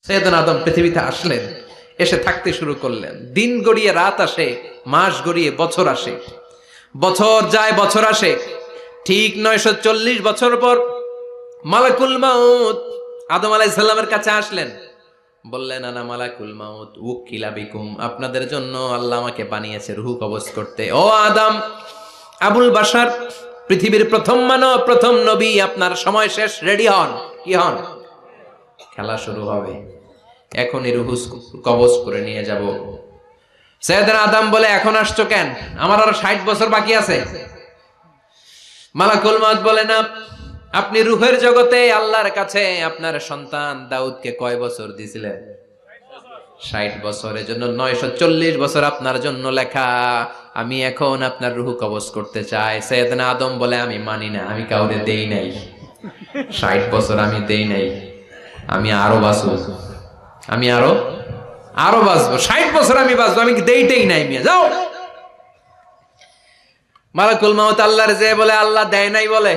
সৈয়দনা আদম পৃথিবীতে আসলেন, এসে থাকতে শুরু করলেন। দিন গড়িয়ে রাত আসে, মাস গড়িয়ে বছর আসে, বছর যায় বছর আসে। ঠিক 940 বছর পর মালাকুল মাউত আদম আলাইহিস সালামের কাছে আসলেন। বললেন, আনা মালাকুল মাউত উকিলা বিকুম, আপনাদের জন্য আল্লাহ আমাকে বানিয়েছে রূহ কবজ করতে। ও আদম, আবুল বাশার, পৃথিবীর প্রথম মানব, প্রথম নবী, আপনার সময় শেষ, রেডি হন। কি হন? খেলা শুরু হবে, এখনই রূহ কবজ করে নিয়ে যাব। সৈয়দনা আদম বলে, এখন আসছো কেন? আমার আরো 60 বছর বাকি আছে। মালাকুল মাউত বলে, না, আপনি রূহের জগতে আল্লাহর কাছে আপনার সন্তান দাউদকে কয় বছর দিয়েছিলেন? 60 বছর। এজন্য 940 বছর আপনার জন্য লেখা। আমি এখন আপনার রূহ কবজ করতে চাই। সৈয়দনা আদম বলে, আমি মানি না, আমি কাউরে দেই নাই। 60 বছর আমি দেই নাই, আমি আরো বাঁচবো, আমি আরো বাঁচবো, 60 বছর আমি বাঁচবো, আমি দেইতেই নাই। মিয়া যাও। মালাকুল মাউত আল্লাহর যে বলে, আল্লাহ দেয় নাই বলে।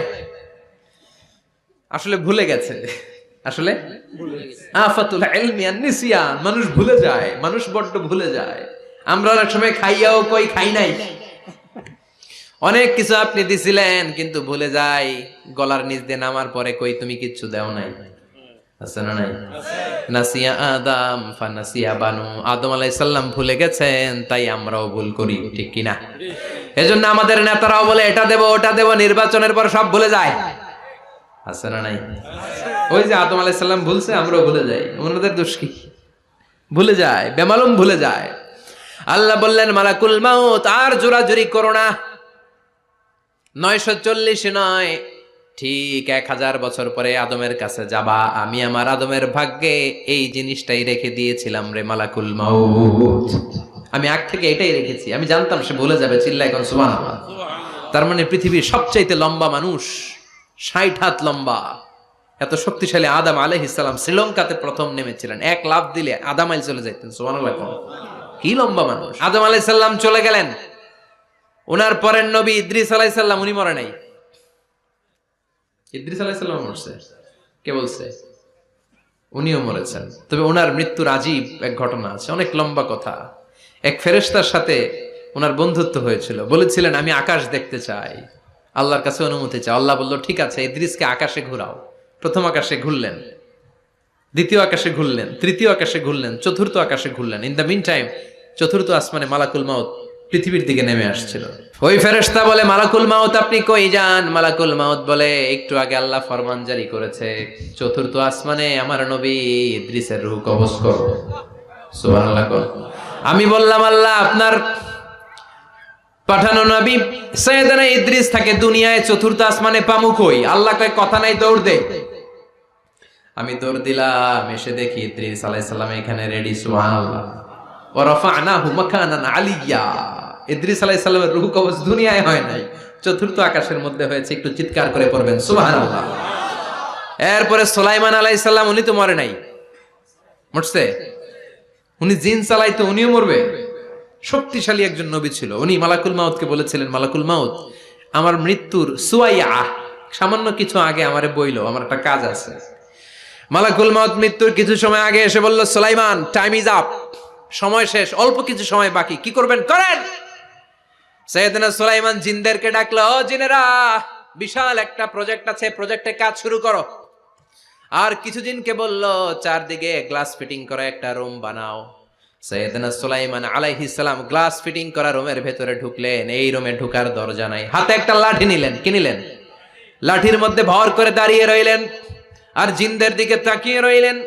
আসলে ভুলে গেছে, আসলে আফাতুল ইলমি আন নিসিয়ান, মানুষ ভুলে যায়, মানুষ বড্ড ভুলে যায়। আমরা অনেক সময় খাইয়াও কই খাই নাই। অনেক কিছু আপনি দিছিলেন কিন্তু ভুলে যাই, গলার নিচ দিয়ে নামার পরে কই তুমি কিচ্ছু দাও নাই। আছে না নাই? নাসিয়া আদম ফানাসিয়া বানু, আদম আলাইহিস সালাম ভুলে গেছেন, তাই আমরাও ভুল করি, ঠিক কি না? এজন্য আমাদের নেতারাও বলে এটা দেব ওটা দেব, নির্বাচনের পর সব ভুলে যায়। আছে না নাই? ওই যে আদম আলাইহিস সালাম ভুলছে, আমরাও ভুলে যাই। ওনাদের দোষ কি? ভুলে যায়, বেমালুম ভুলে যায়। আল্লাহ বললেন, মালাকুল মাউত আর জোরাজুরি করো না। 940 নয়, ঠিক 1000 বছর পরে আদমের কাছে যাবা। আমি আমার আদমের ভাগ্যে এই জিনিসটাই রেখে দিয়েছিলাম রে মালাকুল মাউত। আমি আগ থেকে এটাই রেখেছি, আমি জানতাম সে ভুলে যাবে। চিল্লায় কোন সুবহানাল্লাহ। তার মানে পৃথিবীর সবচাইতে লম্বা মানুষ, 60 হাত লম্বা, এত শক্তিশালী আদম আলাইহিস সালাম শ্রীলঙ্কাতে প্রথম নেমেছিলেন। এক লাফ দিলে আধা মাইল চলে যাইতেন। সুবহানাল্লাহ। কি লম্বা মানুষ। আদম আলাইহিস সালাম চলে গেলেন, ওনার পরের নবী ইদ্রিস আলাইহিস সালাম, উনি মরে নাই। ইদ্রিস আলাইহিস সালাম মরছে, কে বলছে? উনিও মরেছেন। তবে ওনার মৃত্যুর আজীব এক ঘটনা আছে, অনেক লম্বা কথা। এক ফেরেশতার সাথে ওনার বন্ধুত্ব হয়েছিল, বলেছিলেন আমি আকাশ দেখতে চাই, আল্লাহর কাছে অনুমতি চাই। আল্লাহ বলল, ঠিক আছে, ইদ্রিসকে আকাশে ঘুরাও। প্রথম আকাশে ঘুরলেন, দ্বিতীয় আকাশে ঘুরলেন, তৃতীয় আকাশে ঘুরলেন, চতুর্থ আকাশে ঘুরলেন। ইন দ্য মিন টাইম চতুর্থ আসমানে মালাকুল মাউত পৃথিবীর দিকে নেমে আসছিল। ওই ফেরেশতা বলে, মালাকুল মাউত আপনি কই যান? মালাকুল মাউত বলে, একটু আগে আল্লাহ ফরমান জারি করেছে, চতুর্থ আসমানে আমার নবী ইদ্রিসের রূহ কবজ করো। সুবহানাল্লাহ। আমি বললাম, আল্লাহ আপনার পাঠানো নবী সৈয়দনা ইদ্রিস থাকে দুনিয়ায়, চতুর্থ আসমানে পামু কই? আল্লাহ কয়, কথা নাই, দৌড় দে। আমি দৌড় দিলাম, এসে দেখি ইদ্রিস আলাইহিস সালাম এখানে রেডি। সুবহানাল্লাহ। ওয়া রাফা'নাহু মাকানান আলিয়্যা। ইদ্রিস আলাইহিস সালামের রূহ কবজ দুনিয়ায় হয় নাই, চতুর্থ আকাশের মধ্যে হয়েছে। একটু চিৎকার করে পড়বেন সুবহানাল্লাহ। এরপরে সুলাইমান আলাইহিস সালাম, উনি তো মরে নাই, মরছে? উনি জিন চালাইতো, উনিও মরবে? শক্তিশালী একজন নবী ছিল। উনি মালাকুল মাউতকে বলেছিলেন, মালাকুল মাউত আমার মৃত্যুর সুয়াইয়া, সামান্য কিছু আগে আমারে বইলো, আমার একটা কাজ আছে। মালাকুল মাউত মৃত্যুর কিছু সময় আগে এসে বলল, সুলাইমান টাইম ইজ আপ, সময় শেষ, অল্প কিছু সময় বাকি, কি করবেন করেন। সাইয়েদনা সুলাইমান জিনদেরকে ডাকলো, ও জিনেরা, বিশাল একটা প্রজেক্ট আছে, প্রজেক্টে কাজ শুরু করো। আর কিছু জিনকে বলল, চারদিকে গ্লাস ফিটিং করা একটা রুম বানাও। সাইয়েদনা সুলাইমান আলাইহিস সালাম গ্লাস ফিটিং করা রুমের ভেতরে ঢুকলেন। এই রুমে ঢুকার দরজা নাই, হাতে একটা লাঠি নিলেন। কি নিলেন? লাঠির মধ্যে ভর করে দাঁড়িয়ে রইলেন আর জিনদের দিকে তাকিয়ে রইলেন।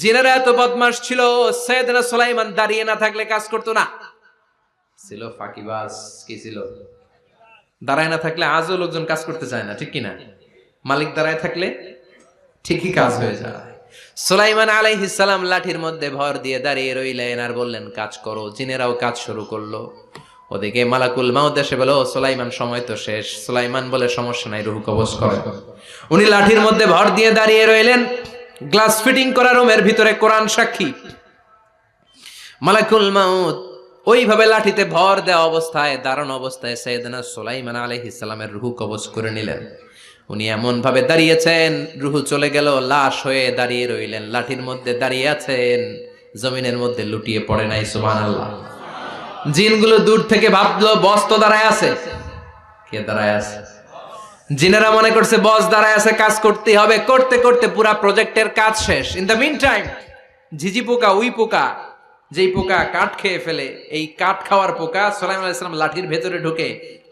জিনেরা এত বদমাশ ছিল, সাইয়েদনা সুলাইমান দাঁড়িয়ে না থাকলে কাজ করতো না। ছিল ফাঁকিবাজ। কি ছিল? দাঁড়ায় না থাকলে আজও লোকজন কাজ করতে চায় না, ঠিক কিনা? মালিক দাঁড়ায় থাকলে ঠিকই কাজ হয়ে যায়। সুলাইমান আলাইহিস সালাম লাঠির মধ্যে ভর দিয়ে দাঁড়িয়ে রইলেন আর বললেন, কাজ করো। জিনেরাও কাজ শুরু করলো। ওদিকে মালাকুল মাউত এসে বলে, ও সুলাইমান সময় তো শেষ। সুলাইমান বলে, সমস্যা নাই, রূহ কবজ করো। উনি লাঠির মধ্যে ভর দিয়ে দাঁড়িয়ে রইলেন। গ্লাস ফিটিং করা রুমের ভিতরে কোরআন সাক্ষী। মালাকুল মাউত ওইভাবে লাঠিতে ভর দেওয়া অবস্থায়, দাঁড়ানো অবস্থায় সাইয়েদনা সুলাইমান আলাইহিস সালামের রূহ কবজ করে নিলেন। উনি এমন ভাবে দাঁড়িয়েছেন, রুহু চলে গেল, লাশ হয়ে দাঁড়িয়ে রইলেন, লাঠির মধ্যে দাঁড়িয়ে আছেন, জমিনের মধ্যে লুটিয়ে পড়ে নাই। সুবহানাল্লাহ। জিনগুলো দূর থেকে ভাবলো বস তো দাঁড়ায় আছে। কে দাঁড়ায় আছে? জিনেরা মনে করছে বস দাঁড়ায় আছে, কাজ করতে হবে। করতে করতে পুরা প্রজেক্টের কাজ শেষ। ইন দ্য মিন টাইম ঝিঝি পোকা, উই পোকা, যেই পোকা কাঠ খেয়ে ফেলে, এই কাঠ খাওয়ার পোকা সুলাইমান আলাইহিস সালাম লাঠির ভেতরে ঢুকে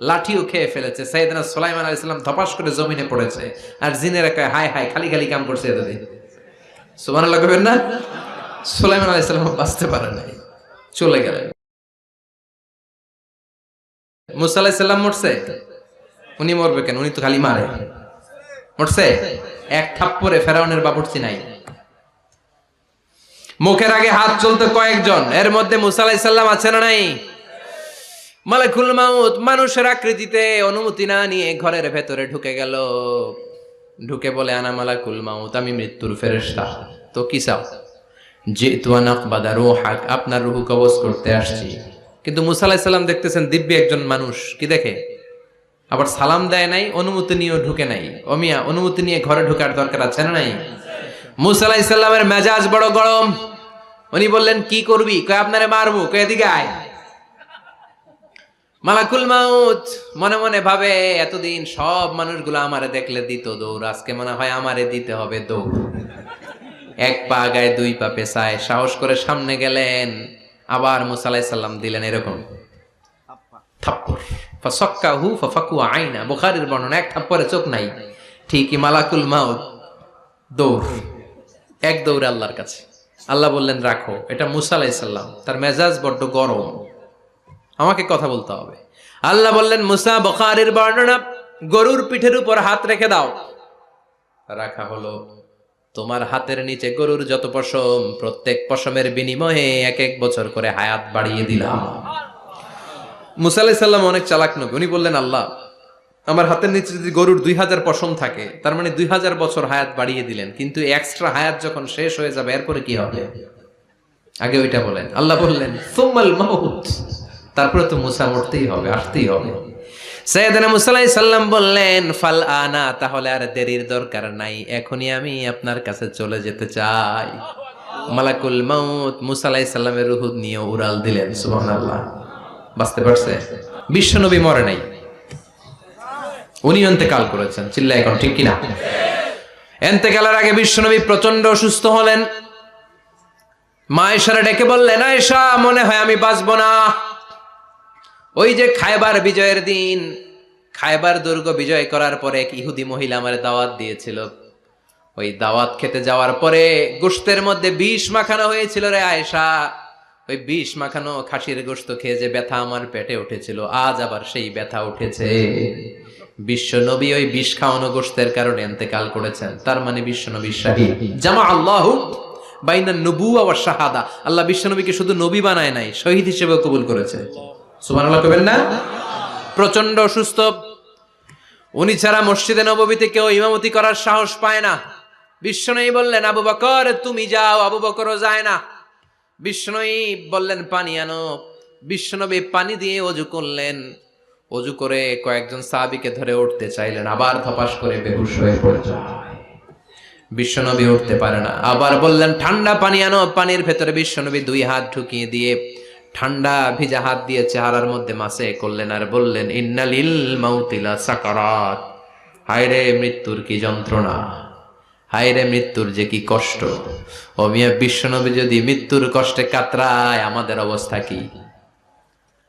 লাঠিও খেয়ে ফেলেছে। সাইয়েদনা সুলাইমান আলাইহিস সালাম ধপাস করে জমিনে পড়েছে। আর জিনেরা কয় হায় হায়, খালি খালি কাম করছে এতদিন। সুবহানাল্লাহ কইবেন না? সুলাইমান আলাইহিস সালাম বাঁচতে পারে নাই, চলে গেলেন। মুসা আলাইহিস সালাম মরছে? উনি মরবে কেন? উনি তো খালি মারে। মরছে? এক থাপ্পড়ে ফেরাউনের বাবুর্চি নাই। মুখের আগে হাত চলতে কয়েকজন, এর মধ্যে মুসা আলাইহিস সালাম আছে না নাই? মালাকুল মাউত মানুষের আকৃতিতে অনুমতি না নিয়ে ঘরের ভেতরে ঢুকে গেল। ঢুকে বলে আনা মালাকুল মাউত, আমি মৃত্যুর ফেরেশতা। তো কি চাও? জিতু আন আকবাদা রূহাক, আপনার রূহ কবজ করতে আসছি। কিন্তু মুসা আলাইহিস সালাম দেখতেছেন দিব্য একজন মানুষ, কি দেখে? আবার সালাম দেয় নাই, অনুমতি নিয়েও ঢুকে নাই। অমিয়া অনুমতি নিয়ে ঘরে ঢোকার দরকার আছে না নাই? মুসা আলাইহিস সালামের মেজাজ বড় গরম। উনি বললেন কি করবি? কয় আপনারে মারবো। কয় এদিকে আয়। মালাকুল মাউত মনে মনে ভাবে এতদিন সব মানুষগুলো আমারে দেখলে দিত দৌড়, আজকে মনে হয় আমারে দিতে হবে দৌড়। এক পা গায়ে দুই পা পেছায় সাহস করে সামনে গেলেন। আবার মুসা আলাইহিস সালাম দিলেন এরকম থাপ্পড়। ফাসাক্কাহু ফাফাকু আইনা, বুখারীর বর্ণনা, এক থাপ্পড়ে চোখ নাই। ঠিকই মালাকুল মাউত দৌড়, এক দৌড়ে আল্লাহর কাছে। আল্লাহ বললেন রাখো, এটা মুসা আলাইহিস সালাম, তার মেজাজ বড্ড গরম, আমাকে কথা বলতে হবে। আল্লাহ বললেন মুসা, বুখারীর বর্ণনা, গরুর পিঠের উপর হাত রেখে দাও। রাখা হলো। তোমার হাতের নিচে গরুর যত পশম, প্রত্যেক পশমের বিনিময়ে এক এক বছর করে হায়াত বাড়িয়ে দিলাম। মুসা আলাইহিস সালাম অনেক চালাক নবী। উনি বললেন আল্লাহ, আমার হাতের নিচে যদি গরুর 2000 পশম থাকে, তার মানে 2000 বছর হায়াত বাড়িয়ে দিলেন, কিন্তু এক্সট্রা হায়াত যখন শেষ হয়ে যাবে এরপরে কি হবে? আগে ওইটা বলেন। আল্লাহ বললেন সুম্মাল মাউত, তারপরে তো মুসা মরতেই হবে, আসতেই হবে। সাইয়েদনা মুসা আলাইহিস সালাম বললেন ফাল আনা, তাহলে আর দেরির দরকার নাই, এখনই আমি আপনার কাছে চলে যেতে চাই। মালাকুল মাউত মুসা আলাইহিস সালামের রূহ নিয়ে উড়াল দিলেন। সুবহানাল্লাহ। বাঁচতে পারছে? বিশ্বনবী মরে নাই, উনি ইন্তেকাল করেছেন। চিল্লায় এখন ঠিক কিনা? ইন্তেকালের আগে বিশ্বনবী প্রচন্ড অসুস্থ হলেন। মা আয়েশারে ডেকে বললেন, আয়েশা মনে হয় আমি বাঁচবো না। ওই যে খায়বার বিজয়ের দিন, খায়বার দুর্গ বিজয় করার পরে এক ইহুদি মহিলা আমার দাওয়াত দিয়েছিল। ওই দাওয়াত খেতে যাওয়ার পরে গোশতের মধ্যে বিষ মাখানো হয়েছিল রে আয়েশা। ওই বিষ মাখানো খাসির গোশত খেয়ে যে ব্যথা আমার পেটে উঠেছিল, আজ আবার সেই ব্যথা উঠেছে। বিশ্ব নবী ওই বিষ খাওয়ানো গোশতের কারণে ইন্তেকাল করেছেন, তার মানে বিশ্ব নবী শাহীদ। জামা আল্লাহু বাইনান নবুওয়া ওয়াশ শাহাদা, আল্লাহ বিশ্ব নবীকে শুধু নবী বানায় নাই, শহীদ হিসেবে কবুল করেছে। সুবহানাল্লাহ কইবেন না? প্রচন্ড অসুস্থ, উনি ছাড়া মসজিদে নববীতে কেউ ইমামতি করার সাহস পায় না। বিশ্বনবী বললেন আবু বকর তুমি যাও, আবু বকরও যায় না। বিশ্বনবী বললেন পানি আনো। বিশ্বনবী পানি দিয়ে ওযু করলেন। ওযু করে কয়েকজন সাহাবীকে ধরে উঠতে চাইলেন, আবার ধপাস করে বেহুশ হয়ে পড়ে যায়। বিশ্বনবী উঠতে পারে না। আবার বললেন ঠান্ডা পানি আনো। পানির ভেতরে বিশ্বনবী 2 হাত ঢুকিয়ে দিয়ে ঠান্ডা ভিজা হাত দিয়ে চেহারার মধ্যে মাসে করলেন আর বললেন ইন্নালিল মাউতিলা সাকারাত, হায়রে মৃত্যুর কি যন্ত্রণা, হায়রে মৃত্যুর যে কি কষ্ট। ও মিয়া, বিশ্বনবী যদি মৃত্যুর কষ্টে কাতরায়, আমাদের অবস্থা কি?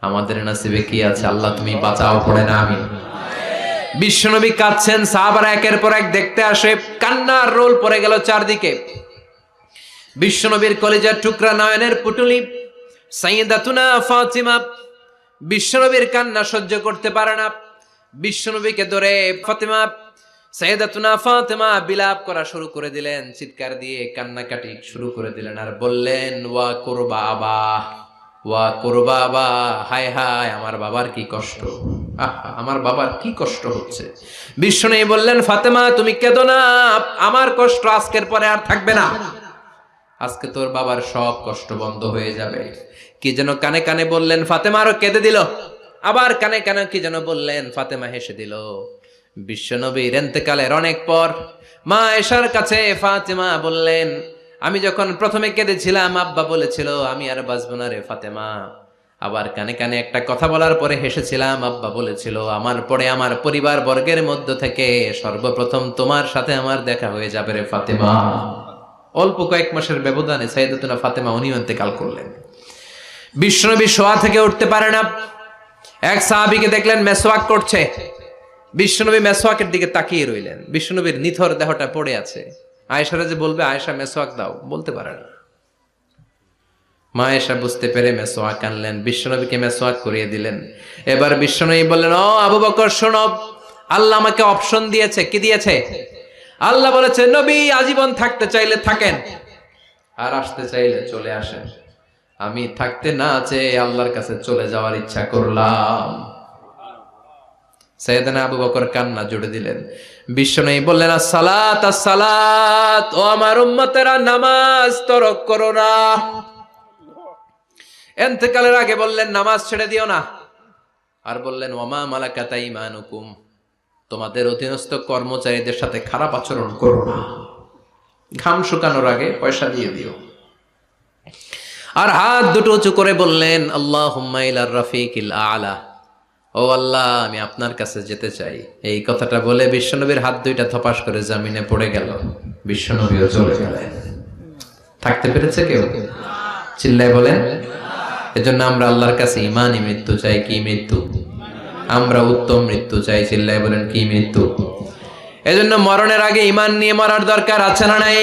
আমাদের নসিবে কি আছে? আল্লাহ তুমি বাঁচাও, পড়ে না আমি। বিশ্বনবী কাঁদছেন, সাহাবারা একের পর এক দেখতে আসে, কান্নার রোল পড়ে গেল চারদিকে। বিশ্বনবীর কলিজার টুকরা নয়নের পুটুলি সাইয়্যিদাতুনা ফাতিমা বিশ্বনবীর কান্না সহ্য করতে পারে না। বিশ্বনবীকে ধরে ফাতিমা, সাইয়্যিদাতুনা ফাতিমা বিলাপ করা শুরু করে দিলেন, চিৎকার দিয়ে কান্নাকাটি শুরু করে দিলেন আর বললেন ওয়া কুরবা আবা, ওয়া কুরবা আবা, হায় হায় আমার বাবার কি কষ্ট, আহা আমার বাবার কি কষ্ট হচ্ছে। বিশ্বনবী বললেন ফাতেমা তুমি কেঁদো না, আমার কষ্ট আজকের পরে আর থাকবে না, আজকে তোর বাবার সব কষ্ট বন্ধ হয়ে যাবে। কি যেন কানে কানে বললেন, ফাতেমা আরো কেঁদে দিল। আবার কানে কানে কি যেন বললেন, ফাতেমা হেসে দিল। বিশ্বনবীর ইন্তেকালের অনেক পর মা আয়েশার কাছে ফাতেমা বললেন, আমি যখন প্রথমে কেঁদেছিলাম আব্বা বলেছিল আমি আর বাঁচব না রে ফাতেমা। আবার কানে কানে একটা কথা বলার পরে হেসেছিলাম, আব্বা বলেছিল আমার পরে আমার পরিবার বর্গের মধ্য থেকে সর্বপ্রথম তোমার সাথে আমার দেখা হয়ে যাবে রে ফাতেমা। অল্প কয়েক মাসের ব্যবধানে সাইয়েদাতুনা ফাতেমা উনিও ইন্তেকাল করলেন। বিশ্বনবী শোয়া থেকে উঠতে পারে না। এক সাহাবীকে দেখলেন মেসওয়াক করছে। বিশ্বনবী মেসওয়াকের দিকে তাকিয়ে রইলেন। বিশ্বনবীর নিথর দেহটা পড়ে আছে। আয়েশারা যে বলবে আয়েশা মেসওয়াক দাও, বলতে পারে না। মা আয়েশা বুঝতে পেরে মেসওয়াক আনলেন, বিশ্বনবীকে মেসওয়াক করিয়ে দিলেন। এবার বিশ্বনবী বললেন, ও আবু বকর শোনো, আল্লাহ আমাকে অপশন দিয়েছে। কি দিয়েছে? আল্লাহ বলেছে নবী আজীবন থাকতে চাইলে থাকেন, আর আসতে চাইলে চলে আসেন। আমি থাকতে না চেয়ে আল্লাহর কাছে চলে যাওয়ার ইচ্ছা করলাম। সাইয়েদনা আবু বকর কান্না জুড়ে দিলেন। বিশ্বনবী বললেন, আসসালাত আসসালাত, ও আমার উম্মতেরা নামাজ তরক করো না। ইন্তেকালের আগে বললেন নামাজ ছেড়ে দিও না। আর বললেন ওয়ামা মালাকাত আইমানুকুম, তোমাদের অধীনস্থ কর্মচারীদের সাথে খারাপ আচরণ করো না। ঘাম শুকানোর আগে পয়সা দিয়ে দিও। আর হাত দুটো উঁচু করে বললেন আল্লাহুম্মা ইলার রাফিকিল আলা, ও আল্লাহ আমি আপনার কাছে যেতে চাই। এই কথাটা বলে বিশ্বনবীর হাত দুইটা থপাস করে জমিনে পড়ে গেল। বিশ্বনবীও চলে গেলেন। থাকতে পেরেছে কেউ? চিল্লায় বলেন। এজন্য আমরা আল্লাহর কাছে ঈমানি মৃত্যু চাই। কি মৃত্যু? আমরা উত্তম মৃত্যু চাই। চিল্লায় বলেন কি মৃত্যু? এজন্য মরণের আগে ঈমান নিয়ে মরার দরকার আছে না নাই?